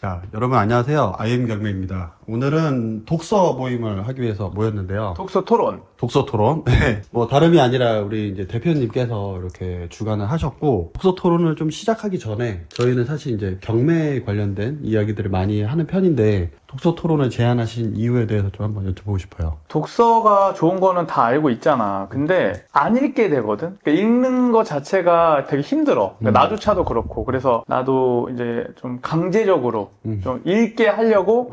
자, 여러분 안녕하세요. IM 경매입니다. 오늘은 독서 모임을 하기 위해서 모였는데요. 독서 토론. 독서 토론. 네. 뭐 다름이 아니라 우리 이제 대표님께서 이렇게 주관을 하셨고, 독서 토론을 좀 시작하기 전에 저희는 사실 이제 경매에 관련된 이야기들을 많이 하는 편인데, 독서 토론을 제안하신 이유에 대해서 좀 한번 여쭤보고 싶어요. 독서가 좋은 거는 다 알고 있잖아. 근데 안 읽게 되거든. 그러니까 읽는 거 자체가 되게 힘들어. 그러니까 나조차도 그렇고. 그래서 나도 이제 좀 강제적으로 좀 읽게 하려고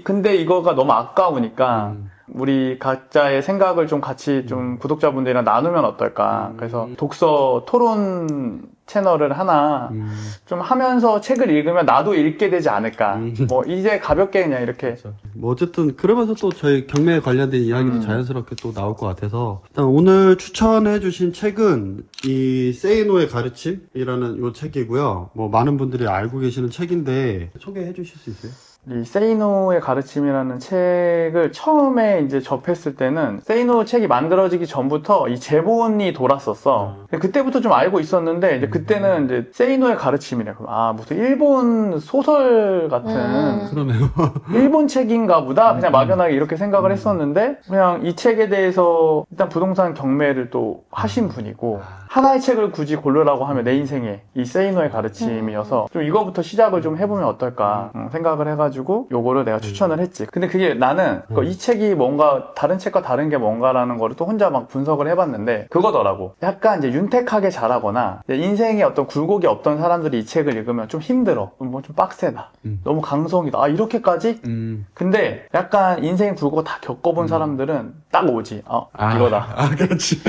근데 이거가 너무 아까우니까 우리 각자의 생각을 좀 같이 좀 구독자분들이랑 나누면 어떨까. 그래서 독서 토론 채널을 하나 좀 하면서 책을 읽으면 나도 읽게 되지 않을까. 뭐 이제 가볍게 그냥 이렇게. 그렇죠. 뭐 어쨌든 그러면서 또 저희 경매에 관련된 이야기도 자연스럽게 또 나올 것 같아서, 일단 오늘 추천해 주신 책은 이 세이노의 가르침이라는 이 책이고요. 뭐 많은 분들이 알고 계시는 책인데 소개해 주실 수 있어요? 이 세이노의 가르침이라는 책을 처음에 이제 접했을 때는 세이노 책이 만들어지기 전부터 이 제본이 돌았었어. 그때부터 좀 알고 있었는데 이제 그때는 이제 세이노의 가르침이래. 무슨 일본 소설 같은 그러네요. 일본 책인가 보다 그냥 막연하게 이렇게 생각을 했었는데, 그냥 이 책에 대해서 일단 부동산 경매를 또 하신 분이고, 하나의 책을 굳이 고르라고 하면 내 인생에 이 세이노의 가르침이어서 좀 이거부터 시작을 좀 해보면 어떨까 생각을 해가지고 요거를 내가 추천을 했지. 근데 그게 나는 이 책이 뭔가 다른 책과 다른 게 뭔가라는 거를 또 혼자 막 분석을 해봤는데 그거더라고. 약간 이제 윤택하게 자라거나 인생에 어떤 굴곡이 없던 사람들이 이 책을 읽으면 좀 힘들어. 뭐 좀 빡세다. 너무 강성이다. 이렇게까지? 근데 약간 인생 굴곡 다 겪어본 사람들은 딱 오지. 이거다. 그렇지.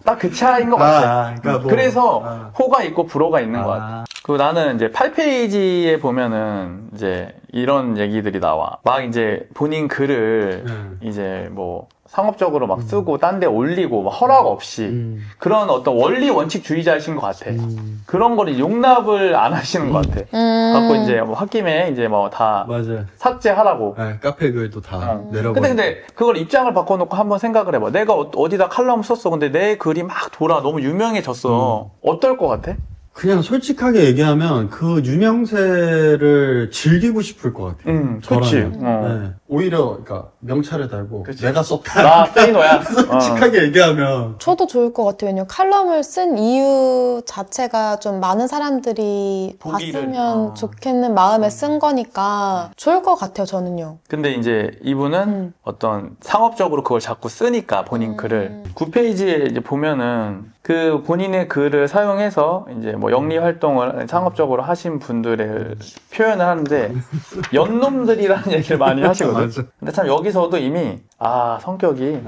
딱 그 차이인 것 같아. 그러니까 뭐, 그래서 호가 있고 불호가 있는 것 같아. 그리고 나는 이제 8페이지에 보면은 이제 이런 얘기들이 나와. 막 이제 본인 글을 이제 뭐 상업적으로 막 쓰고 딴 데 올리고 막 허락 없이 그런 어떤 원리 원칙주의자이신 것 같아. 그런 거를 용납을 안 하시는 것 같아. 갖고 이제 뭐 홧김에 이제 뭐 다 맞아요. 삭제하라고. 카페 글도 다 내려버리고. 근데 그걸 입장을 바꿔놓고 한번 생각을 해봐. 내가 어디다 칼럼 썼어. 근데 내 글이 막 돌아. 너무 유명해졌어. 어떨 것 같아? 그냥 솔직하게 얘기하면 그 유명세를 즐기고 싶을 것 같아요. 그치. 네. 오히려 그러니까 명찰을 달고 그치. 내가 썼다. 나 세이노야. 솔직하게 얘기하면 저도 좋을 것 같아요. 왜냐면 칼럼을 쓴 이유 자체가 좀 많은 사람들이 봤으면 좋겠는 마음에 쓴 거니까 좋을 것 같아요, 저는요. 근데 이제 이분은 어떤 상업적으로 그걸 자꾸 쓰니까 본인 글을 9페이지에 이제 보면은 그 본인의 글을 사용해서 이제 뭐 영리 활동을 상업적으로 하신 분들의 표현을 하는데 연놈들이라는 얘기를 많이 하시거든. 맞아. 근데 참 여기서도 이미 성격이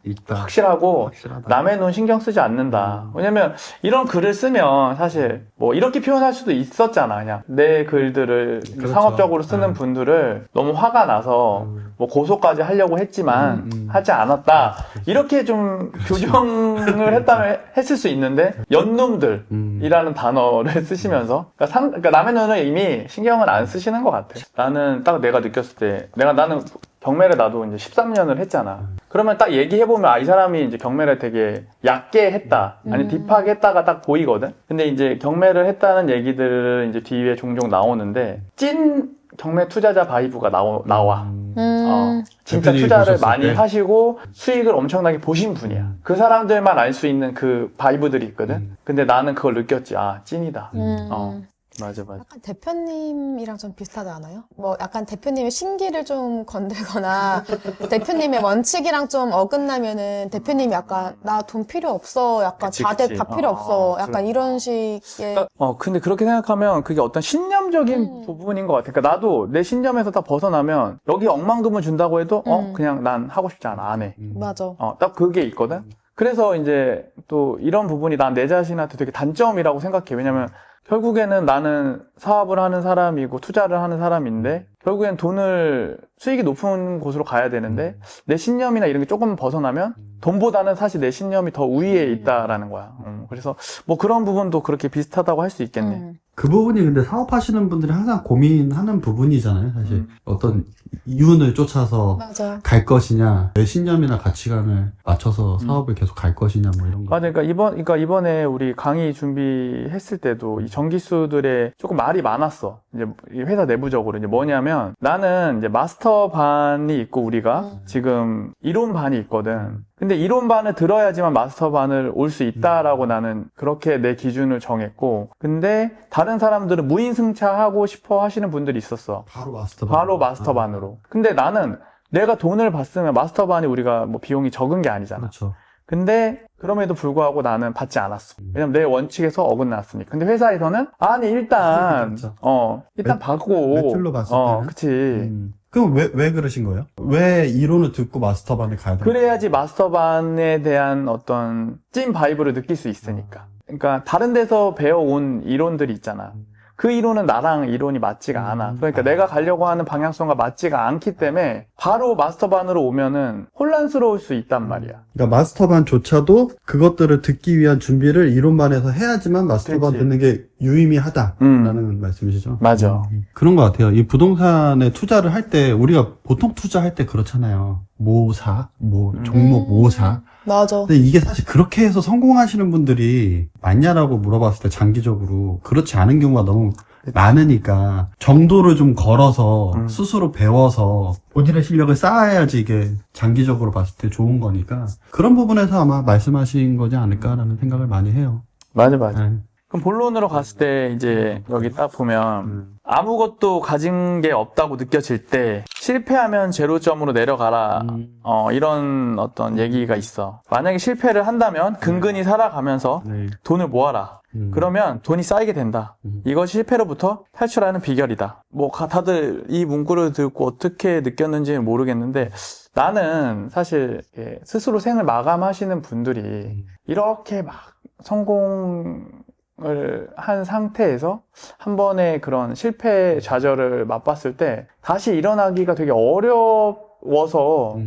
있다. 확실하고 확실하다. 남의 눈 신경 쓰지 않는다. 왜냐면 이런 글을 쓰면 사실 뭐 이렇게 표현할 수도 있었잖아. 그냥 내 글들을 그렇죠. 상업적으로 쓰는 분들을 너무 화가 나서 뭐 고소까지 하려고 했지만 하지 않았다. 이렇게 좀 교정을 했을 수 있는데 연놈들이라는 단어를 쓰시면서 그러니까 남의 눈을 이미 신경을 안 쓰시는 것 같아. 나는 딱 내가 느꼈을 때 나는 경매를 나도 이제 13년을 했잖아. 그러면 딱 얘기해보면 이 사람이 이제 경매를 되게 얕게 했다. 아니, 딥하게 했다가 딱 보이거든? 근데 이제 경매를 했다는 얘기들은 이제 뒤에 종종 나오는데, 찐 경매 투자자 바이브가 나와. 진짜 투자를 많이 하시고 수익을 엄청나게 보신 분이야. 그 사람들만 알 수 있는 그 바이브들이 있거든? 근데 나는 그걸 느꼈지. 찐이다. 맞아. 약간 대표님이랑 좀 비슷하지 않아요? 뭐 약간 대표님의 신기를 좀 건들거나 대표님의 원칙이랑 좀 어긋나면은 대표님이 약간 나 돈 필요 없어, 약간 그치. 다 필요 없어, 약간 이런 식의. 근데 그렇게 생각하면 그게 어떤 신념적인 부분인 것 같아. 그러니까 나도 내 신념에서 딱 벗어나면 여기 억만금을 준다고 해도 그냥 난 하고 싶지 않아, 안 해. 맞아. 딱 그게 있거든. 그래서 이제 또 이런 부분이 난 내 자신한테 되게 단점이라고 생각해. 왜냐면 결국에는 나는 사업을 하는 사람이고 투자를 하는 사람인데 결국엔 수익이 높은 곳으로 가야 되는데 내 신념이나 이런 게 조금 벗어나면 돈보다는 사실 내 신념이 더 우위에 있다라는 거야. 그래서 뭐 그런 부분도 그렇게 비슷하다고 할 수 있겠네. 그 부분이 근데 사업하시는 분들이 항상 고민하는 부분이잖아요, 사실. 어떤 이윤을 쫓아서 맞아. 갈 것이냐, 내 신념이나 가치관을 맞춰서 사업을 계속 갈 것이냐, 뭐 이런 거. 맞아. 그러니까 이번에 우리 강의 준비했을 때도 이 전기수들의 조금 말이 많았어. 이제 이 회사 내부적으로 이제 뭐냐면 나는 이제 마스터 반이 있고 우리가 지금 이론 반이 있거든. 근데 이론 반을 들어야지만 마스터 반을 올 수 있다라고 나는 그렇게 내 기준을 정했고, 근데 다른 사람들은 무인승차하고 싶어 하시는 분들이 있었어. 바로 마스터 반으로. 근데 나는 내가 돈을 받으면 마스터 반이 우리가 뭐 비용이 적은 게 아니잖아. 그렇죠. 근데 그럼에도 불구하고 나는 받지 않았어. 왜냐면 내 원칙에서 어긋났으니까. 근데 회사에서는 아니 일단 그렇죠. 일단 받고 매출로 봤을 때는? 그치. 그럼 왜 그러신 거예요? 왜 이론을 듣고 마스터반을 가야 돼요? 그래야지 마스터반에 대한 어떤 찐 바이브를 느낄 수 있으니까. 그러니까 다른 데서 배워온 이론들이 있잖아. 그 이론은 나랑 이론이 맞지가 않아. 그러니까 내가 가려고 하는 방향성과 맞지가 않기 때문에 바로 마스터반으로 오면은 혼란스러울 수 있단 말이야. 그러니까 마스터반조차도 그것들을 듣기 위한 준비를 이론반에서 해야지만 마스터반 그치. 듣는 게 유의미하다라는 말씀이시죠? 맞아. 그런 것 같아요. 이 부동산에 투자를 할 때 우리가 보통 투자할 때 그렇잖아요. 뭐 사, 뭐 종목 뭐 사. 맞아. 근데 이게 사실 그렇게 해서 성공하시는 분들이 많냐라고 물어봤을 때 장기적으로 그렇지 않은 경우가 너무 많으니까 정도를 좀 걸어서 스스로 배워서 본인의 실력을 쌓아야지 이게 장기적으로 봤을 때 좋은 거니까 그런 부분에서 아마 말씀하신 거지 않을까라는 생각을 많이 해요. 맞아. 네. 그럼 본론으로 갔을 때 이제 여기 딱 보면 아무것도 가진 게 없다고 느껴질 때 실패하면 제로점으로 내려가라 이런 어떤 얘기가 있어. 만약에 실패를 한다면 근근히 살아가면서 네. 돈을 모아라. 그러면 돈이 쌓이게 된다. 이것이 실패로부터 탈출하는 비결이다. 뭐 다들 이 문구를 듣고 어떻게 느꼈는지는 모르겠는데 나는 사실 스스로 생을 마감하시는 분들이 이렇게 막 성공을 한 상태에서 한 번의 그런 실패 좌절을 맛봤을 때 다시 일어나기가 되게 어려워서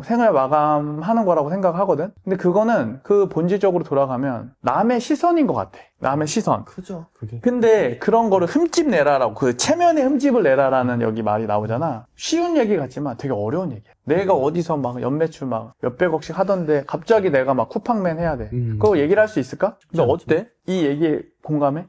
생을 마감하는 거라고 생각하거든. 근데 그거는 그 본질적으로 돌아가면 남의 시선인 것 같아. 남의 시선. 크죠, 그게. 근데 그런 거를 흠집 내라라고, 그 체면에 흠집을 내라라는 여기 말이 나오잖아. 쉬운 얘기 같지만 되게 어려운 얘기야. 내가 어디서 막 연매출 막 몇백억씩 하던데 갑자기 내가 막 쿠팡맨 해야 돼. 그거 얘기를 할 수 있을까? 근데 어때? 이 얘기에 공감해?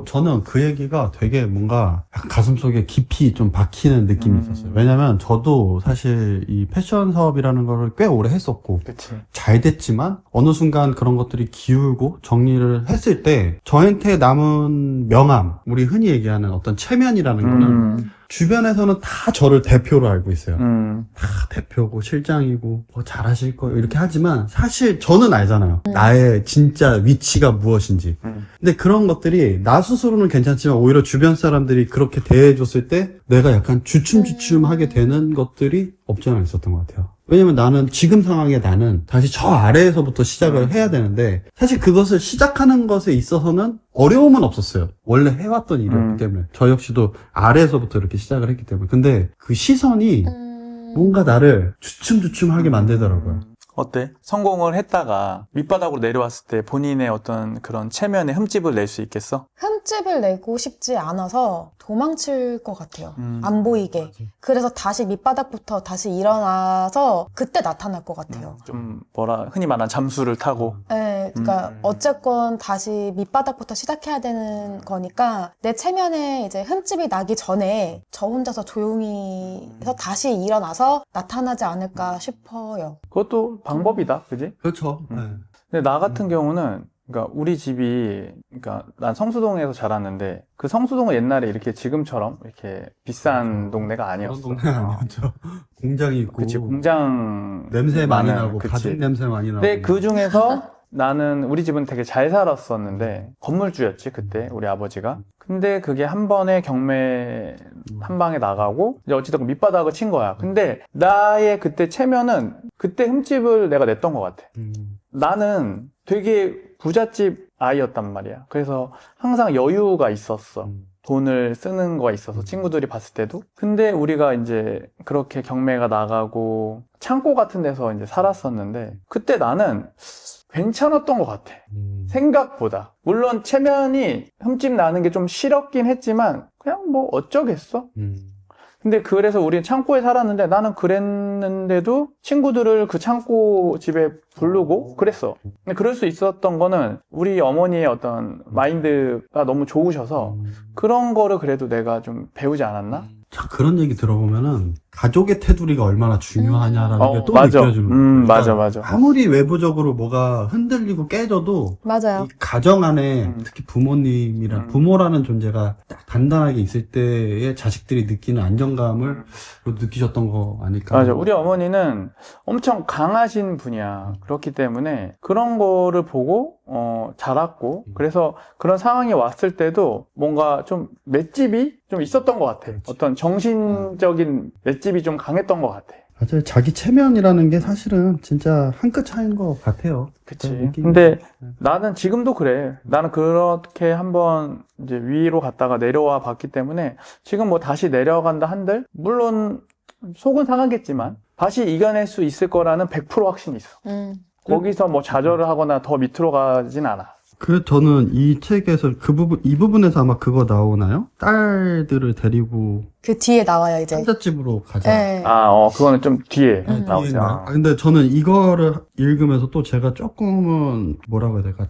저는 그 얘기가 되게 뭔가 약간 가슴속에 깊이 좀 박히는 느낌이 있었어요. 왜냐면 저도 사실 이 패션 사업이라는 거를 꽤 오래 했었고, 그치. 잘 됐지만, 어느 순간 그런 것들이 기울고 정리를 했을 때, 저한테 남은 명함, 우리 흔히 얘기하는 어떤 체면이라는 거는, 주변에서는 다 저를 대표로 알고 있어요. 다 대표고 실장이고 뭐 잘하실 거예요 이렇게 하지만 사실 저는 알잖아요. 나의 진짜 위치가 무엇인지. 근데 그런 것들이 나 스스로는 괜찮지만 오히려 주변 사람들이 그렇게 대해줬을 때 내가 약간 주춤주춤하게 되는 것들이 없지 않아 있었던 것 같아요. 왜냐면 나는 지금 상황에 나는 다시 저 아래에서부터 시작을 해야 되는데 사실 그것을 시작하는 것에 있어서는 어려움은 없었어요. 원래 해왔던 일이었기 때문에 저 역시도 아래에서부터 이렇게 시작을 했기 때문에 근데 그 시선이 뭔가 나를 주춤주춤하게 만들더라고요. 어때? 성공을 했다가 밑바닥으로 내려왔을 때 본인의 어떤 그런 체면에 흠집을 낼 수 있겠어? 흠집을 내고 싶지 않아서 도망칠 것 같아요. 안 보이게. 그래서 다시 밑바닥부터 다시 일어나서 그때 나타날 것 같아요. 좀 흔히 말하는 잠수를 타고. 네, 그러니까 어쨌건 다시 밑바닥부터 시작해야 되는 거니까 내 체면에 이제 흠집이 나기 전에 저 혼자서 조용히 해서 다시 일어나서 나타나지 않을까 싶어요. 그것도 방법이다, 그지? 그렇죠. 근데 나 같은 경우는 그러니까 우리 집이 그러니까 난 성수동에서 자랐는데 그 성수동은 옛날에 이렇게 지금처럼 이렇게 비싼 동네가 아니었어. 그런 동네 아니었죠. 공장이 있고. 그치, 공장 냄새 많이 많은, 나고 그치. 가죽 냄새 많이 나고. 근데 그 중에서 나는 우리 집은 되게 잘 살았었는데 건물주였지 그때 우리 아버지가. 근데 그게 한 번에 경매 한 방에 나가고 이제 어찌됐건 밑바닥을 친 거야. 근데 나의 그때 체면은 그때 흠집을 내가 냈던 것 같아. 나는 되게 부잣집 아이였단 말이야. 그래서 항상 여유가 있었어. 돈을 쓰는 거가 있어서 친구들이 봤을 때도. 근데 우리가 이제 그렇게 경매가 나가고 창고 같은 데서 이제 살았었는데 그때 나는 괜찮았던 것 같아. 생각보다. 물론 체면이 흠집 나는 게 좀 싫었긴 했지만 그냥 뭐 어쩌겠어? 근데 그래서 우리는 창고에 살았는데 나는 그랬는데도 친구들을 그 창고 집에 부르고 그랬어. 근데 그럴 수 있었던 거는 우리 어머니의 어떤 마인드가 너무 좋으셔서 그런 거를 그래도 내가 좀 배우지 않았나? 자, 그런 얘기 들어보면은 가족의 테두리가 얼마나 중요하냐라는 게 또 맞아. 느껴지는 거예요. 맞아, 맞아. 아무리 외부적으로 뭐가 흔들리고 깨져도 맞아요. 이 가정 안에 특히 부모님이랑 부모라는 존재가 딱 단단하게 있을 때의 자식들이 느끼는 안정감을 느끼셨던 거 아닐까? 맞아. 우리 어머니는 엄청 강하신 분이야. 그렇기 때문에 그런 거를 보고 자랐고 그래서 그런 상황이 왔을 때도 뭔가 좀 맷집이 좀 있었던 것 같아. 그렇지. 어떤 정신적인 맷집이 좀 강했던 것 같아. 맞아요. 자기 체면이라는 게 사실은 진짜 한 끗 차이인 것 같아요. 그치. 느낌이. 근데 나는 지금도 그래. 나는 그렇게 한번 이제 위로 갔다가 내려와 봤기 때문에 지금 뭐 다시 내려간다 한들 물론 속은 상하겠지만 다시 이겨낼 수 있을 거라는 100% 확신이 있어. 거기서 뭐 좌절을 하거나 더 밑으로 가진 않아. 저는 이 책에서 이 부분에서 아마 그거 나오나요? 딸들을 데리고 그 뒤에 나와요, 이제. 삼자집으로 가자. 네. 그거는 좀 뒤에 나오죠. 뒤에인가요? 근데 저는 이거를 읽으면서 또 제가 조금은 뭐라고 해야 될까?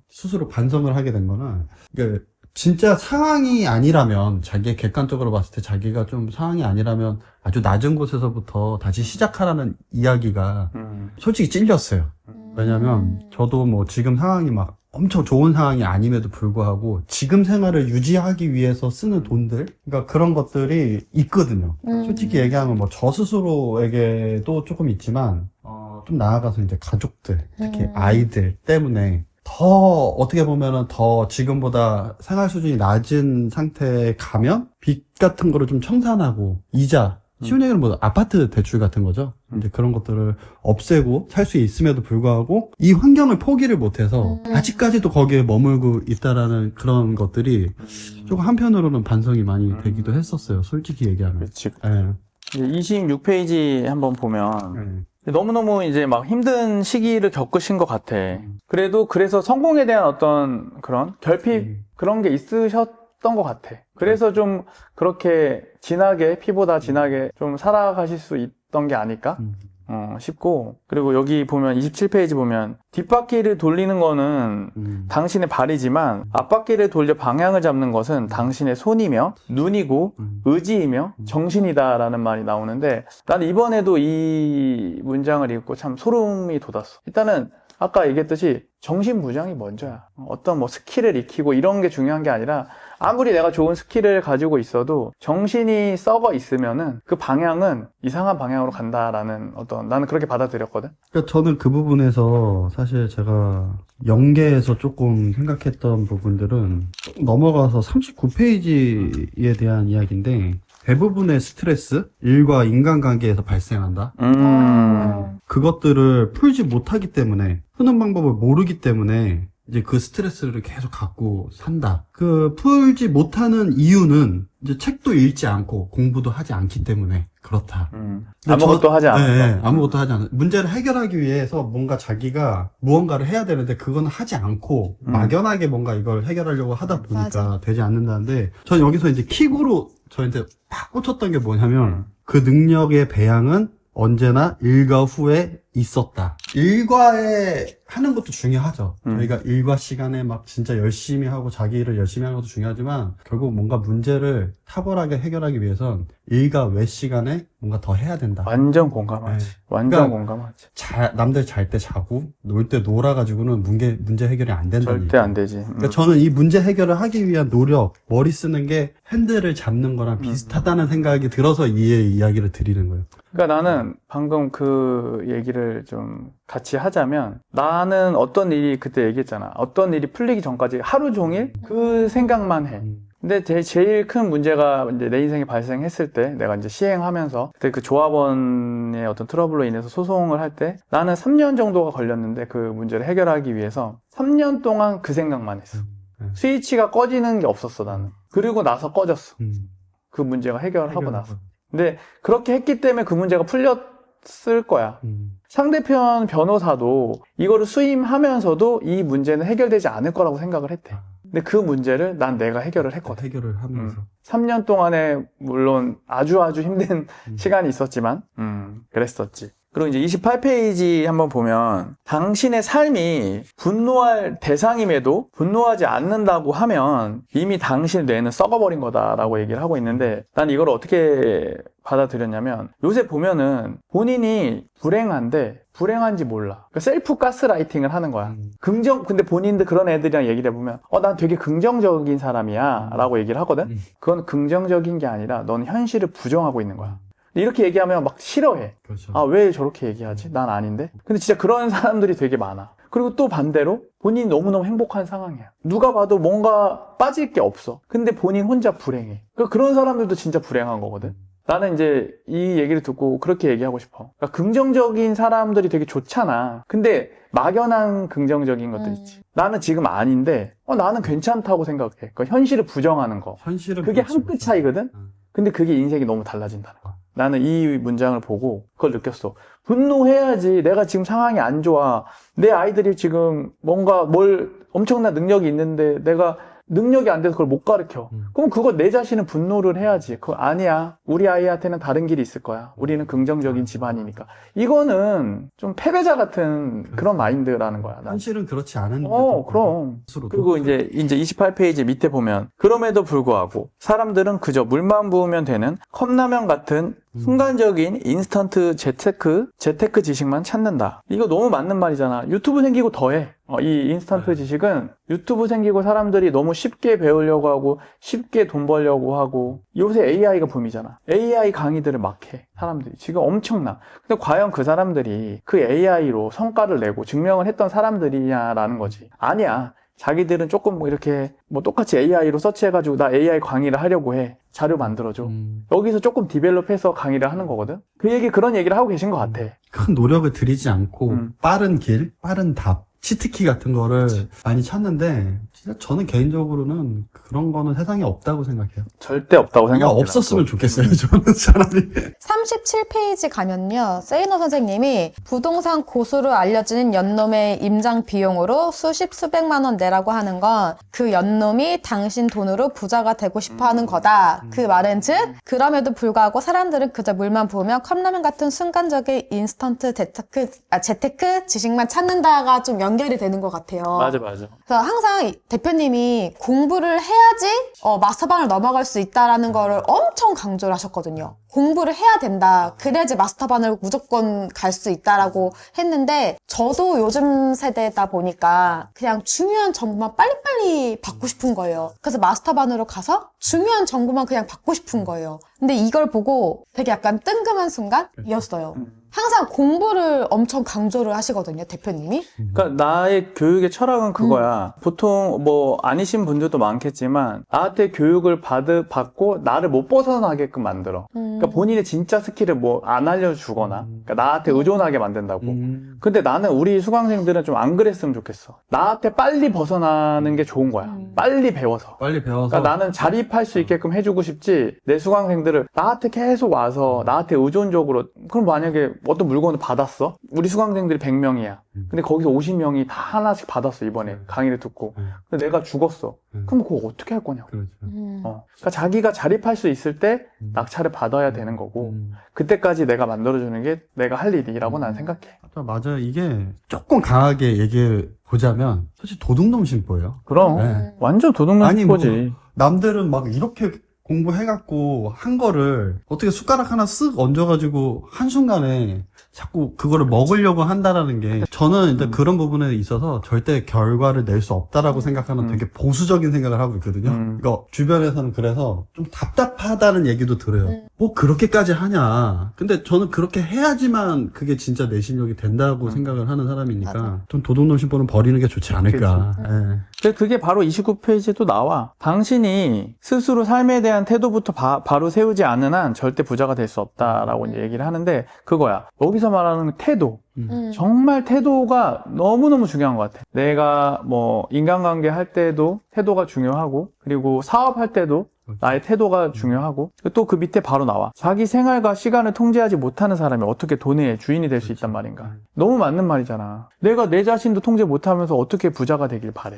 스스로 반성을 하게 된 거는, 그러니까 진짜 상황이 아니라면, 자기의 객관적으로 봤을 때 자기가 좀 상황이 아니라면 아주 낮은 곳에서부터 다시 시작하라는 이야기가 솔직히 찔렸어요. 왜냐면 저도 뭐 지금 상황이 막 엄청 좋은 상황이 아님에도 불구하고 지금 생활을 유지하기 위해서 쓰는 돈들, 그러니까 그런 것들이 있거든요. 솔직히 얘기하면 뭐 저 스스로에게도 조금 있지만 좀 나아가서 이제 가족들, 특히 아이들 때문에 더 어떻게 보면은 더 지금보다 생활 수준이 낮은 상태에 가면 빚 같은 거를 좀 청산하고 이자, 쉬운 얘기는 뭐 아파트 대출 같은 거죠. 이제 그런 것들을 없애고 살 수 있음에도 불구하고 이 환경을 포기를 못해서 아직까지도 거기에 머물고 있다라는 그런 것들이 조금 한편으로는 반성이 많이 되기도 했었어요. 솔직히 얘기하면. 그렇지. 예. 26페이지 한번 보면 너무너무 이제 막 힘든 시기를 겪으신 것 같아. 그래도 그래서 성공에 대한 어떤 그런 결핍 그런 게 있으셨던 것 같아. 그래서 좀 그렇게 진하게 피보다 진하게 좀 살아가실 수 있던 게 아닐까 싶고, 그리고 여기 보면 27페이지 보면 뒷바퀴를 돌리는 거는 당신의 발이지만 앞바퀴를 돌려 방향을 잡는 것은 당신의 손이며 눈이고 의지이며 정신이다라는 말이 나오는데, 나는 이번에도 이 문장을 읽고 참 소름이 돋았어. 일단은 아까 얘기했듯이 정신무장이 먼저야. 어떤 뭐 스킬을 익히고 이런 게 중요한 게 아니라 아무리 내가 좋은 스킬을 가지고 있어도 정신이 썩어 있으면은 그 방향은 이상한 방향으로 간다라는 어떤, 나는 그렇게 받아들였거든. 그러니까 저는 그 부분에서 사실 제가 연계해서 조금 생각했던 부분들은 넘어가서 39페이지에 대한 이야기인데, 대부분의 스트레스, 일과 인간관계에서 발생한다. 그것들을 풀지 못하기 때문에, 푸는 방법을 모르기 때문에 이제 그 스트레스를 계속 갖고 산다. 그 풀지 못하는 이유는 이제 책도 읽지 않고 공부도 하지 않기 때문에 그렇다. 아무것도 하지 않았다. 네, 아무것도 하지 않았다. 문제를 해결하기 위해서 뭔가 자기가 무언가를 해야 되는데 그건 하지 않고 막연하게 뭔가 이걸 해결하려고 하다 보니까 맞아. 되지 않는다는데, 전 여기서 이제 킥으로 저한테 팍 꽂혔던 게 뭐냐면 그 능력의 배양은 언제나 일과 후에 있었다. 일과에 하는 것도 중요하죠. 저희가 일과 시간에 막 진짜 열심히 하고 자기 일을 열심히 하는 것도 중요하지만 결국 뭔가 문제를 탁월하게 해결하기 위해선 일과 외 시간에 뭔가 더 해야 된다. 완전 공감하지. 네. 완전 그러니까 공감하지. 남들 잘 때 자고 놀 때 놀아가지고는 문제 해결이 안 된다는 절대 안 되지. 그러니까 저는 이 문제 해결을 하기 위한 노력, 머리 쓰는 게 핸들을 잡는 거랑 비슷하다는 생각이 들어서 이 이야기를 드리는 거예요. 그러니까 나는 방금 그 얘기를 좀 같이 하자면, 나는 어떤 일이, 그때 얘기했잖아. 어떤 일이 풀리기 전까지 하루 종일 그 생각만 해. 근데 제일 큰 문제가 이제 내 인생에 발생했을 때, 내가 이제 시행하면서 그때 그 조합원의 어떤 트러블로 인해서 소송을 할 때 나는 3년 정도가 걸렸는데 그 문제를 해결하기 위해서 3년 동안 그 생각만 했어. 스위치가 꺼지는 게 없었어, 나는. 그리고 나서 꺼졌어. 그 문제가 해결하고 나서. 근데 그렇게 했기 때문에 그 문제가 풀렸을 거야. 상대편 변호사도 이거를 수임하면서도 이 문제는 해결되지 않을 거라고 생각을 했대. 근데 그 문제를 난 내가 해결을 했거든. 해결을 하면서. 3년 동안에 물론 아주 힘든 시간이 있었지만 그랬었지. 그리고 이제 28페이지 한번 보면 당신의 삶이 분노할 대상임에도 분노하지 않는다고 하면 이미 당신 뇌는 썩어버린 거다라고 얘기를 하고 있는데 난 이걸 어떻게 받아들였냐면 요새 보면은 본인이 불행한지 몰라. 그러니까 셀프 가스라이팅을 하는 거야. 근데 본인들 그런 애들이랑 얘기를 해보면 난 되게 긍정적인 사람이야 라고 얘기를 하거든. 그건 긍정적인 게 아니라 넌 현실을 부정하고 있는 거야. 이렇게 얘기하면 막 싫어해. 그렇죠. 왜 저렇게 얘기하지? 난 아닌데? 근데 진짜 그런 사람들이 되게 많아. 그리고 또 반대로 본인이 너무너무 행복한 상황이야. 누가 봐도 뭔가 빠질 게 없어. 근데 본인 혼자 불행해. 그런 사람들도 진짜 불행한 거거든. 나는 이제 이 얘기를 듣고 그렇게 얘기하고 싶어. 그러니까 긍정적인 사람들이 되게 좋잖아. 근데 막연한 긍정적인 것들 있지. 나는 지금 아닌데 나는 괜찮다고 생각해. 그러니까 현실을 부정하는 거. 그게 한 끗 차이거든? 근데 그게 인생이 너무 달라진다는 거야. 나는 이 문장을 보고 그걸 느꼈어. 분노해야지. 내가 지금 상황이 안 좋아. 내 아이들이 지금 뭔가 엄청난 능력이 있는데 내가 능력이 안 돼서 그걸 못 가르쳐. 그럼 그거 내 자신은 분노를 해야지. 그거 아니야. 우리 아이한테는 다른 길이 있을 거야. 우리는 긍정적인 집안이니까. 이거는 좀 패배자 같은 그런 마인드라는 거야. 난. 현실은 그렇지 않은데. 그럼. 그리고 이제 28페이지 밑에 보면 그럼에도 불구하고 사람들은 그저 물만 부으면 되는 컵라면 같은 순간적인 인스턴트 재테크 지식만 찾는다. 이거 너무 맞는 말이잖아. 유튜브 생기고 더해. 이 인스턴트 지식은 유튜브 생기고 사람들이 너무 쉽게 배우려고 하고 쉽게 돈 벌려고 하고 요새 AI가 붐이잖아. AI 강의들을 막 해. 사람들이 지금 엄청나. 근데 과연 그 사람들이 그 AI로 성과를 내고 증명을 했던 사람들이냐라는 거지. 아니야. 자기들은 조금 이렇게 똑같이 AI로 서치해가지고 나 AI 강의를 하려고 해. 자료 만들어줘. 여기서 조금 디벨롭해서 강의를 하는 거거든. 그런 얘기를 하고 계신 것 같아. 큰 노력을 들이지 않고 빠른 길, 빠른 답, 치트키 같은 거를 많이 찾는데 진짜 저는 개인적으로는 그런 거는 세상에 없다고 생각해요. 절대 없다고 생각해요. 없었으면 좋겠어요. 저는 차라리. 37페이지 가면요. 세이너 선생님이 부동산 고수로 알려지는 연놈의 임장 비용으로 수백만 원 내라고 하는 건 그 연놈이 당신 돈으로 부자가 되고 싶어 하는 거다. 그 말은 즉 그럼에도 불구하고 사람들은 그저 물만 부으면 컵라면 같은 순간적인 인스턴트 재테크 지식만 찾는다가 좀 연결이 되는 것 같아요. 맞아. 그래서 항상 대표님이 공부를 해야지 마스터반을 넘어갈 수 있다라는 거를 엄청 강조를 하셨거든요. 공부를 해야 된다. 그래야지 마스터반을 무조건 갈 수 있다라고 했는데 저도 요즘 세대다 보니까 그냥 중요한 정보만 빨리빨리 받고 싶은 거예요. 그래서 마스터반으로 가서 중요한 정보만 그냥 받고 싶은 거예요. 근데 이걸 보고 되게 약간 뜬금한 순간이었어요. 항상 공부를 엄청 강조를 하시거든요, 대표님이. 그러니까 나의 교육의 철학은 그거야. 보통 아니신 분들도 많겠지만 나한테 교육을 받고 나를 못 벗어나게끔 만들어. 그러니까 본인의 진짜 스킬을 안 알려주거나 그러니까 나한테 의존하게 만든다고. 근데 나는 우리 수강생들은 좀 안 그랬으면 좋겠어. 나한테 빨리 벗어나는 게 좋은 거야. 빨리 배워서. 그러니까 나는 자립할 수 있게끔 해주고 싶지 내 수강생들을 나한테 계속 와서 나한테 의존적으로 그럼 만약에 어떤 물건을 받았어? 우리 수강생들이 100명이야. 근데 거기서 50명이 다 하나씩 받았어, 이번에. 강의를 듣고. 근데 내가 죽었어. 그럼 그거 어떻게 할 거냐고. 그렇죠. 그러니까 자기가 자립할 수 있을 때 낙찰을 받아야 되는 거고, 그때까지 내가 만들어주는 게 내가 할 일이라고 난 생각해. 맞아요. 이게 조금 강하게 얘기해 보자면, 사실 도둑놈 심보예요. 그럼. 네. 완전 도둑놈 심보지. 남들은 막 이렇게 공부해갖고 한 거를 어떻게 숟가락 하나 쓱 얹어가지고 한순간에 자꾸 그거를 먹으려고 한다라는 게 저는 일단 그런 부분에 있어서 절대 결과를 낼 수 없다라고 생각하는 되게 보수적인 생각을 하고 있거든요. 그러니까 주변에서는 그래서 좀 답답하다는 얘기도 들어요. 그렇게까지 하냐. 근데 저는 그렇게 해야지만 그게 진짜 내 실력이 된다고 생각을 하는 사람이니까 좀 도둑놈 심보는 버리는 게 좋지 않을까. 그게 바로 29페이지에도 나와. 당신이 스스로 삶에 대한 태도부터 바로 세우지 않는 한 절대 부자가 될 수 없다라고 이제 얘기를 하는데 그거야. 여기서 말하는 태도. 정말 태도가 너무너무 중요한 것 같아. 내가 인간관계 할 때도 태도가 중요하고 그리고 사업할 때도 나의 태도가 중요하고 또 그 밑에 바로 나와. 자기 생활과 시간을 통제하지 못하는 사람이 어떻게 돈의 주인이 될 수 있단 말인가. 너무 맞는 말이잖아. 내가 내 자신도 통제 못하면서 어떻게 부자가 되길 바래.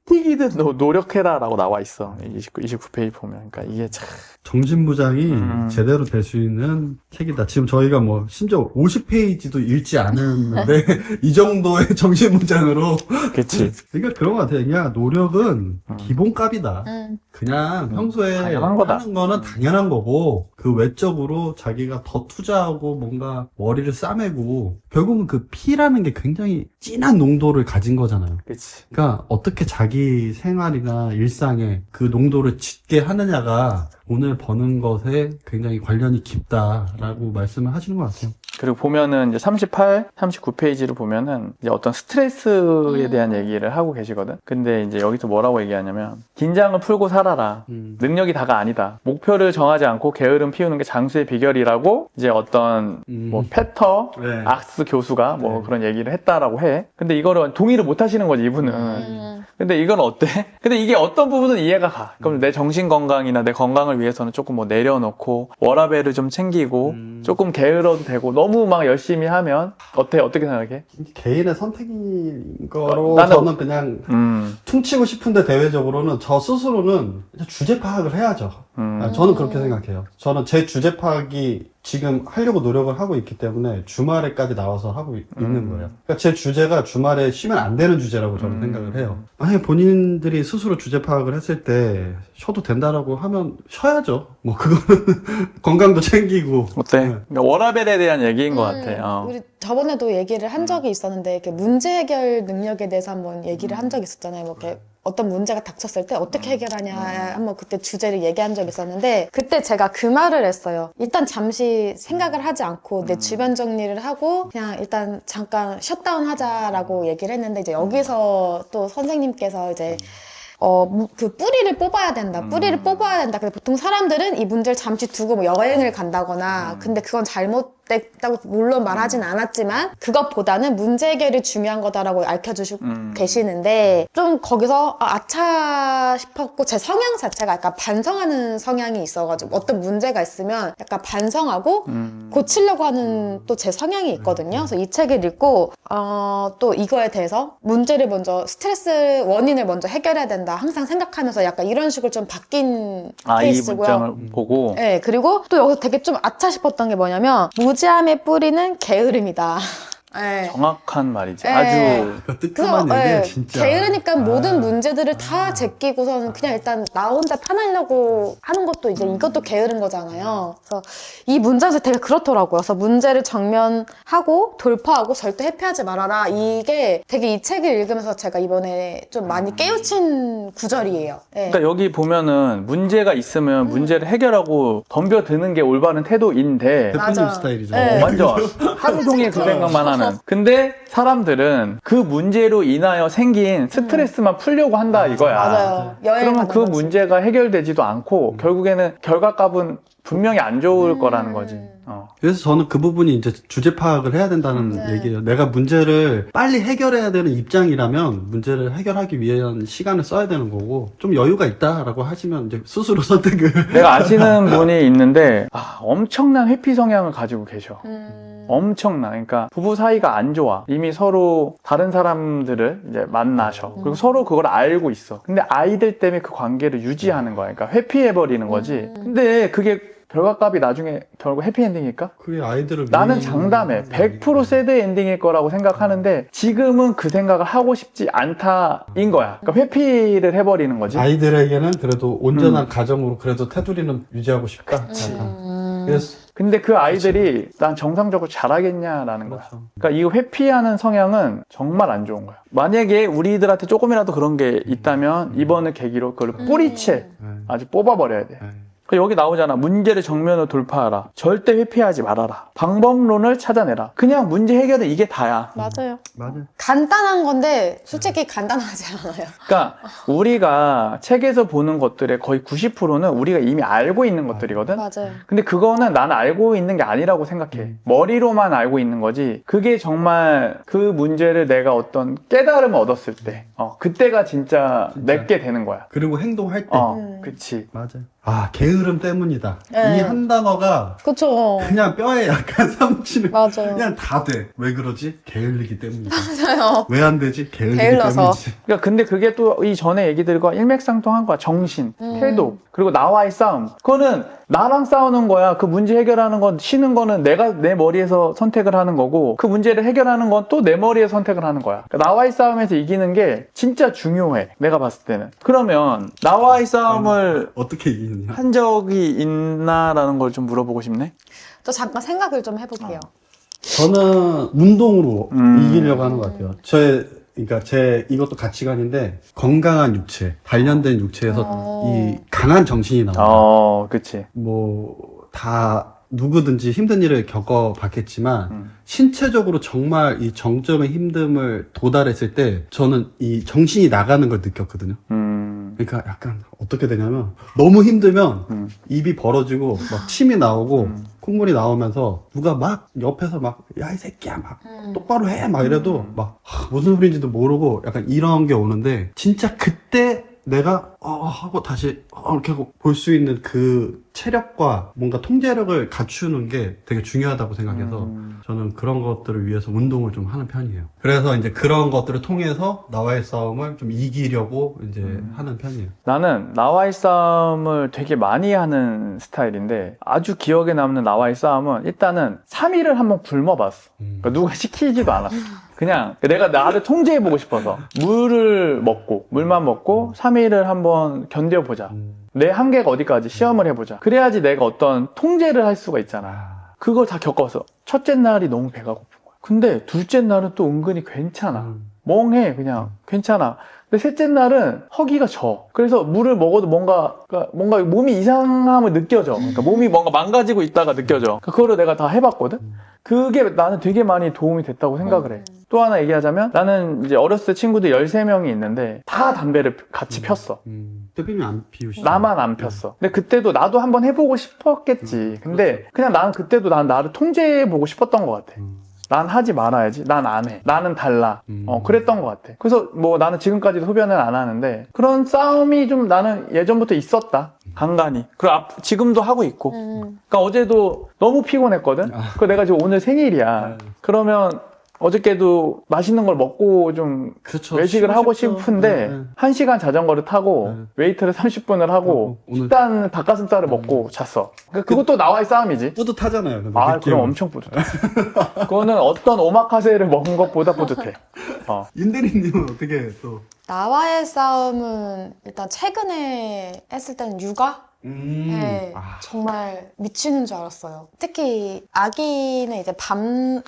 틱이든 노력해라 라고 나와 있어. 29페이지 보면. 그러니까 이게 참. 정신무장이 제대로 될 수 있는 책이다. 지금 저희가 뭐 심지어 50페이지도 읽지 않았는데 이 정도의 정신무장으로 그치. 그러니까 그런 것 같아요. 그냥 노력은 기본값이다. 그냥 평소에 당연한 거다. 하는 거는 당연한 거고 그 외적으로 자기가 더 투자하고 뭔가 머리를 싸매고 결국은 그 피라는 게 굉장히 진한 농도를 가진 거잖아요. 그치. 그러니까 어떻게 자기 생활이나 일상에 그 농도를 짙게 하느냐가 돈을 버는 것에 굉장히 관련이 깊다라고 말씀을 하시는 것 같아요. 그리고 보면은 이제 38, 39페이지를 보면은 이제 어떤 스트레스에 대한 얘기를 하고 계시거든. 근데 이제 여기서 뭐라고 얘기하냐면 긴장을 풀고 살아라. 능력이 다가 아니다. 목표를 정하지 않고 게으름 피우는 게 장수의 비결이라고 이제 어떤 뭐 페터 네. 악스 교수가 뭐 네. 그런 얘기를 했다라고 해. 근데 이거를 동의를 못 하시는 거지 이분은. 근데 이건 어때? 근데 이게 어떤 부분은 이해가 가. 그럼 내 정신 건강이나 내 건강을 위해서는 조금 뭐 내려놓고 워라밸을 좀 챙기고 조금 게으러도 되고 너무 막 열심히 하면 어때? 어떻게 생각해? 개인의 선택인 거로 나는- 저는 그냥 퉁치고 싶은데 대외적으로는 저 스스로는 주제 파악을 해야죠. 저는 그렇게 생각해요. 저는 제 주제 파악이 지금 하려고 노력을 하고 있기 때문에 주말에까지 나와서 하고 있는 거예요. 그러니까 제 주제가 주말에 쉬면 안 되는 주제라고 저는 생각을 해요. 만약에 본인들이 스스로 주제 파악을 했을 때 쉬어도 된다라고 하면 쉬어야죠. 뭐 그거는 건강도 챙기고. 어때? 네. 그러니까 워라밸에 대한 얘기인 것 같아. 어. 우리 저번에도 얘기를 한 적이 있었는데 이렇게 문제 해결 능력에 대해서 한번 얘기를 한 적이 있었잖아요. 뭐 이렇게 어떤 문제가 닥쳤을 때 어떻게 해결하냐 한번 그때 주제를 얘기한 적이 있었는데 그때 제가 그 말을 했어요. 일단 잠시 생각을 하지 않고 내 주변 정리를 하고 그냥 일단 잠깐 셧다운 하자라고 얘기를 했는데 이제 여기서 또 선생님께서 이제 그 뿌리를 뽑아야 된다. 뿌리를 뽑아야 된다. 근데 보통 사람들은 이 문제를 잠시 두고 뭐 여행을 간다거나 근데 그건 잘못됐다고 물론 말하진 않았지만 그것보다는 문제 해결이 중요한 거다라고 알려주시고 계시는데 좀 거기서 아차 싶었고 제 성향 자체가 약간 반성하는 성향이 있어가지고 어떤 문제가 있으면 약간 반성하고 고치려고 하는 또 제 성향이 있거든요. 그래서 이 책을 읽고 또 이거에 대해서 문제를 먼저 스트레스 원인을 먼저 해결해야 된다. 항상 생각하면서 약간 이런 식으로 좀 바뀐 이 케이스고요. 문장을 보고 네, 그리고 또 여기서 되게 좀 아차 싶었던 게 뭐냐면 무지함의 뿌리는 게으름이다. 네. 정확한 말이지. 네. 아주 그 뜨끔한 얘기예요, 진짜. 게으르니까 모든 문제들을 다 제끼고서는 그냥 일단 나 혼자 편하려고 하는 것도 이제 이것도 게으른 거잖아요. 그래서 이 문장에서 되게 그렇더라고요. 그래서 문제를 정면하고 돌파하고 절대 회피하지 말아라. 이게 되게 이 책을 읽으면서 제가 이번에 좀 많이 깨우친 구절이에요. 네. 그러니까 여기 보면은 문제가 있으면 문제를 해결하고 덤벼드는 게 올바른 태도인데 대표님 맞아. 스타일이죠. 네. 완전 하루 종일 그 생각만 하는. 근데 사람들은 그 문제로 인하여 생긴 스트레스만 풀려고 한다 이거야. 맞아요. 여행 그러면 가는 그 거지. 문제가 해결되지도 않고 결국에는 결과값은 분명히 안 좋을 거라는 거지. 그래서 저는 그 부분이 이제 주제 파악을 해야 된다는 네. 얘기예요. 내가 문제를 빨리 해결해야 되는 입장이라면 문제를 해결하기 위한 시간을 써야 되는 거고 좀 여유가 있다라고 하시면 이제 스스로 선택을 내가 아시는 분이 있는데 엄청난 회피 성향을 가지고 계셔. 엄청나. 그러니까 부부 사이가 안 좋아. 이미 서로 다른 사람들을 이제 만나셔. 그리고 서로 그걸 알고 있어. 근데 아이들 때문에 그 관계를 유지하는 거야. 그러니까 회피해버리는 거지. 근데 그게 결과값이 나중에 결국 해피엔딩일까? 그게 아이들을 나는 장담해. 100% 새드 엔딩일 거라고 생각하는데 지금은 그 생각을 하고 싶지 않다인 거야. 그러니까 회피를 해버리는 거지. 아이들에게는 그래도 온전한 가정으로 그래도 테두리는 유지하고 싶다. 약간. 그래서 근데 그 아이들이 난 정상적으로 잘하겠냐라는 거야. 그렇죠. 그러니까 이 회피하는 성향은 정말 안 좋은 거야. 만약에 우리들한테 조금이라도 그런 게 있다면 이번을 계기로 그걸 뿌리채 아주 뽑아버려야 돼. 네. 여기 나오잖아. 문제를 정면으로 돌파하라. 절대 회피하지 말아라. 방법론을 찾아내라. 그냥 문제 해결은 이게 다야. 맞아요. 맞아요. 간단한 건데 솔직히 간단하지 않아요. 그러니까 우리가 책에서 보는 것들의 거의 90%는 우리가 이미 알고 있는 것들이거든. 맞아요. 근데 그거는 나는 알고 있는 게 아니라고 생각해. 머리로만 알고 있는 거지. 그게 정말 그 문제를 내가 어떤 깨달음을 얻었을 때, 그때가 진짜 내게 되는 거야. 그리고 행동할 때. 그치. 맞아요. 아, 게으름 때문이다. 네. 이 한 단어가 그쵸. 그냥 뼈에 약간 사무치는. 맞아요. 그냥 다 돼. 왜 그러지? 게을리기 때문이다. 맞아요. 왜 안 되지? 게을리기 게을러서. 때문이지. 그러니까 근데 그게 또 이 전에 얘기들과 일맥상통한 거야. 정신, 태도, 그리고 나와의 싸움. 그거는 나랑 싸우는 거야. 그 문제 해결하는 건, 쉬는 거는 내가 내 머리에서 선택을 하는 거고, 그 문제를 해결하는 건 또 내 머리에서 선택을 하는 거야. 그러니까 나와의 싸움에서 이기는 게 진짜 중요해. 내가 봤을 때는. 그러면 나와의 싸움을 어떻게 이기느냐? 한 적이 있나라는 걸 좀 물어보고 싶네. 저 잠깐 생각을 좀 해볼게요. 저는 운동으로 이기려고 하는 것 같아요. 그러니까 제 이것도 가치관인데 건강한 육체, 단련된 육체에서 이 강한 정신이 나와요. 그치. 뭐 다 누구든지 힘든 일을 겪어봤겠지만 신체적으로 정말 이 정점의 힘듦을 도달했을 때 저는 이 정신이 나가는 걸 느꼈거든요. 그러니까 약간 어떻게 되냐면 너무 힘들면 입이 벌어지고 막 침이 나오고 콧물이 나오면서 누가 막 옆에서 막 야 이 새끼야 막 똑바로 해 막 이래도 막 무슨 소리인지도 모르고 약간 이런 게 오는데 진짜 그때 내가 하고 다시 이렇게 하고 볼 수 있는 그 체력과 뭔가 통제력을 갖추는 게 되게 중요하다고 생각해서 저는 그런 것들을 위해서 운동을 좀 하는 편이에요. 그래서 이제 그런 것들을 통해서 나와의 싸움을 좀 이기려고 이제 하는 편이에요. 나는 나와의 싸움을 되게 많이 하는 스타일인데 아주 기억에 남는 나와의 싸움은 일단은 3일을 한번 굶어봤어. 그러니까 누가 시키지도 않았어. 그냥 내가 나를 통제해보고 싶어서 물만 먹고 3일을 한번 견뎌보자. 내 한계가 어디까지 시험을 해보자. 그래야지 내가 어떤 통제를 할 수가 있잖아. 그걸 다 겪어서 첫째 날이 너무 배가 고픈 거야. 근데 둘째 날은 또 은근히 괜찮아. 멍해 그냥 괜찮아. 근데 셋째 날은 허기가 져. 그래서 물을 먹어도 뭔가 몸이 이상함을 느껴져. 그러니까 몸이 뭔가 망가지고 있다가 느껴져. 그거를 내가 다 해봤거든. 그게 나는 되게 많이 도움이 됐다고 생각을 해. 또 하나 얘기하자면 나는 이제 어렸을 때 친구들 13명이 있는데 다 담배를 같이 폈어. 대표님이 안 피우시죠? 나만 안 폈어. 근데 그때도 나도 한번 해보고 싶었겠지. 근데 그냥 나는 그때도 난 나를 통제해보고 싶었던 것 같아. 난 하지 말아야지. 난 안 해. 나는 달라. 그랬던 것 같아. 그래서 뭐 나는 지금까지도 흡연을 안 하는데 그런 싸움이 좀 나는 예전부터 있었다. 간간히. 그리고 지금도 하고 있고. 그러니까 어제도 너무 피곤했거든. 그 내가 지금 오늘 생일이야. 그러면 어저께도 맛있는 걸 먹고 좀 그렇죠. 외식을 하고 싶은데 1시간 자전거를 타고 웨이트를 30분을 하고 오늘 일단 닭가슴살을 먹고 잤어. 그러니까 그것도 나와의 싸움이지. 뿌듯하잖아요. 근데 그럼 느낌은. 엄청 뿌듯해. 그거는 어떤 오마카세를 먹은 것보다 뿌듯해. 윤대리님은 어떻게 또? 나와의 싸움은 일단 최근에 했을 때는 육아? 네, 정말 미치는 줄 알았어요. 특히 아기는 이제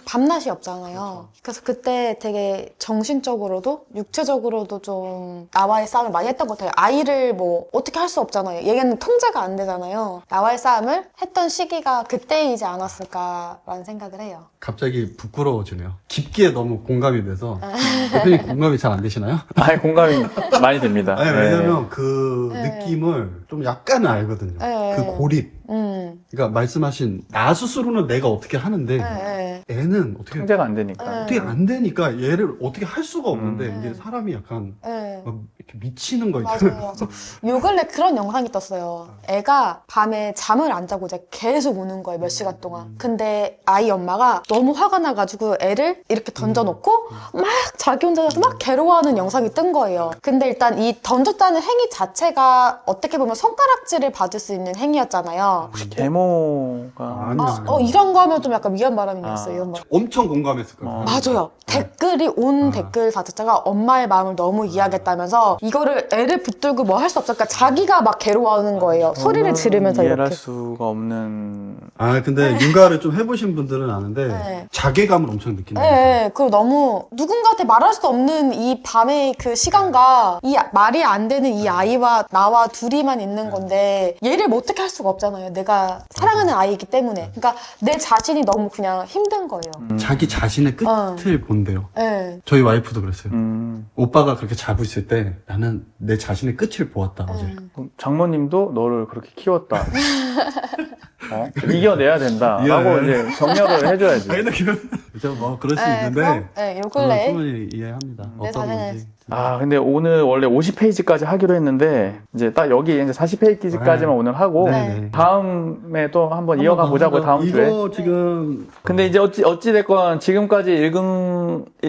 밤낮이 없잖아요. 그래서 그때 되게 정신적으로도 육체적으로도 좀 나와의 싸움을 많이 했던 것 같아요. 아이를 뭐 어떻게 할 수 없잖아요. 얘는 통제가 안 되잖아요. 나와의 싸움을 했던 시기가 그때이지 않았을까라는 생각을 해요. 갑자기 부끄러워지네요. 깊게 너무 공감이 돼서. 대표님 공감이 잘 안 되시나요? 공감이 많이 됩니다. 아니, 네. 왜냐면 그 네. 느낌을 좀 약간은 알거든요. 네. 그 고립. 그러니까 말씀하신 나 스스로는 내가 어떻게 하는데 네. 애는 어떻게 통제가 안 되니까. 어떻게 안 되니까 얘를 어떻게 할 수가 없는데 이게 사람이 약간 네. 막 이렇게 미치는 거 있잖아요. 맞아요. 요 근래 그런 영상이 떴어요. 애가 밤에 잠을 안 자고 이제 계속 우는 거예요, 몇 시간 동안. 근데 아이 엄마가 너무 화가 나가지고 애를 이렇게 던져놓고 막 자기 혼자서 막 괴로워하는 영상이 뜬 거예요. 근데 일단 이 던졌다는 행위 자체가 어떻게 보면 손가락질을 받을 수 있는 행위였잖아요. 혹시 계모가 아니요. 이런 거 하면 좀 약간 위험 발언이었어요. 위험 발언. 엄청 공감했을 거예요. 맞아요. 댓글이 온 댓글 자체가 엄마의 마음을 너무 이해하겠다면서 이거를 애를 붙들고 뭐 할 수 없어. 그러니까 자기가 막 괴로워하는 거예요. 소리를 지르면서 이해할 이렇게. 수가 없는. 근데 육아를 좀 해보신 분들은 아는데 네. 자괴감을 엄청 느낀다. 네, 그리고 너무 누군가한테 말할 수 없는 이 밤의 그 시간과 이 말이 안 되는 이 아이와 나와 둘이만 있는 건데 얘를 뭐 어떻게 할 수가 없잖아요. 거예요. 내가 사랑하는 아이이기 때문에. 그러니까 내 자신이 너무 그냥 힘든 거예요. 자기 자신의 끝을 본대요. 네. 저희 와이프도 그랬어요. 오빠가 그렇게 자고 있을 때 나는 내 자신의 끝을 보았다 어제. 장모님도 너를 그렇게 키웠다. 이겨내야 된다. 라고 이제 격려를 해줘야지. 그죠? 뭐 그럴 수 네, 있는데 그럼, 네, 요 근래에 충분히 이해합니다. 내 어떤 자신을- 건지. 근데 오늘 원래 50페이지까지 하기로 했는데, 이제 딱 여기 이제 40페이지까지만 오늘 하고, 네. 다음에 또 한번 이어가 보자고, 다음 주에. 이거 지금 근데 이제 어찌됐건 지금까지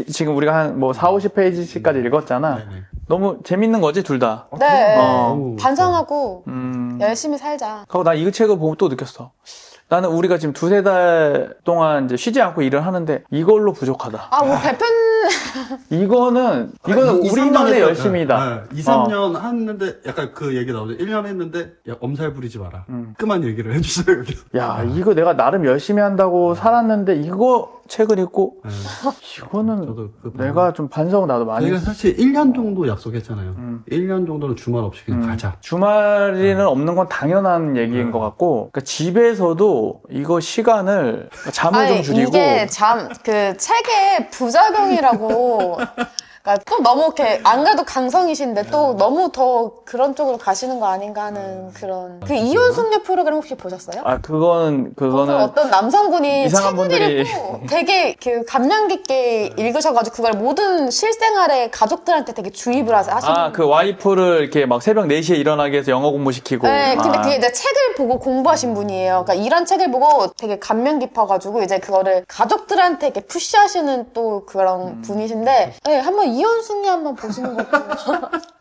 지금 우리가 한 뭐 50페이지씩까지 읽었잖아. 네네. 너무 재밌는 거지, 둘 다. 네, 어우, 반성하고 음. 열심히 살자. 하고 나 이 책을 보고 또 느꼈어. 나는 우리가 지금 2-3달 동안 이제 쉬지 않고 일을 하는데 이걸로 부족하다. 뭐 대표님 이거는 우리만의 열심이다. 2, 3년 했는데 약간 그 얘기 나오죠. 1년 했는데 야, 엄살 부리지 마라. 그만 얘기를 해주세요. 여기서. 야, 이거 내가 나름 열심히 한다고 살았는데 이거 책을 읽고 네. 이거는 저도 내가 좀 반성을 나도 많이 저희가 했어. 사실 1년 정도 약속했잖아요. 1년 정도는 주말 없이 그냥 가자. 주말에는 없는 건 당연한 얘기인 것 같고, 그러니까 집에서도 이거 시간을 잠을 좀 줄이고. 이게 그 책의 부작용이라고. 그러니까 또 너무 이렇게 안 그래도 강성이신데 또 너무 더 그런 쪽으로 가시는 거 아닌가 하는 그런. 그 이혼숙녀 프로그램 혹시 보셨어요? 그거는 어떤 남성분이 이상한 책을 분들이- 읽고 되게 그 감명 깊게 읽으셔가지고 그걸 모든 실생활에 가족들한테 되게 주입을 하시는. 그 와이프를 이렇게 막 새벽 4시에 일어나게 해서 영어 공부시키고. 네, 근데 그게 이제 책을 보고 공부하신 분이에요. 그러니까 이런 책을 보고 되게 감명 깊어가지고 이제 그거를 가족들한테 이렇게 푸시하시는 또 그런 분이신데, 네, 한번 이혼숙녀 한번 보시는 것도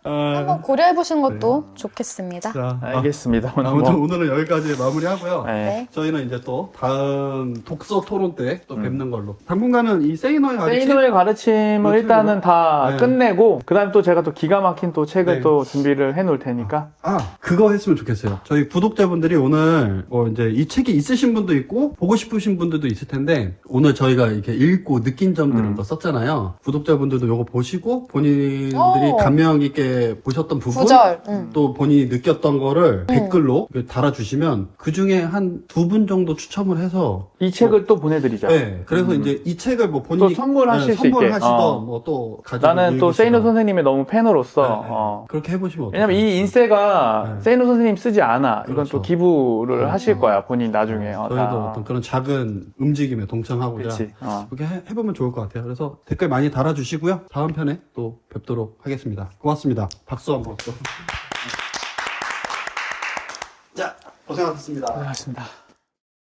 한번 고려해보시는 것도 좋겠습니다. 자, 알겠습니다. 오늘 아무튼 뭐. 오늘은 여기까지 마무리하고요. 네. 네. 저희는 이제 또 다음 독서 토론 때 또 뵙는 걸로. 당분간은 이 세이너의 가르침 세이노의 가르침을 일단은 다 네. 끝내고, 그 다음에 또 제가 또 기가 막힌 또 책을 네. 또 준비를 해 놓을 테니까. 그거 했으면 좋겠어요. 저희 구독자분들이 오늘 이제 이 책이 있으신 분도 있고 보고 싶으신 분들도 있을 텐데 오늘 저희가 이렇게 읽고 느낀 점들을 또 썼잖아요. 구독자분들도 요거 보시고 본인들이 오. 감명 깊게 보셨던 부분 구절. 또 본인이 느꼈던 거를 댓글로 달아주시면 그 중에 한 2분 정도 추첨을 해서 이 책을 또 보내드리자. 네, 그래서 이제 이 책을 뭐 본인이 또 선물하실 수 선물을 있게. 하시던 뭐 또 가지고 나는 또 읽으시던. 세이노 선생님의 너무 팬으로서, 네. 그렇게 해보시면 어때요? 왜냐면 이 인세가 네. 세이노 선생님 쓰지 않아. 이건 그렇죠. 또 기부를 하실 거야, 본인 나중에. 저희도 어떤 그런 작은 움직임에 동참하고자 그렇지. 그렇게 해보면 좋을 것 같아요. 그래서 댓글 많이 달아주시고요. 다음 편에 또 뵙도록 하겠습니다. 고맙습니다. 박수 한번 또. 자, 고생하셨습니다. 고생하셨습니다.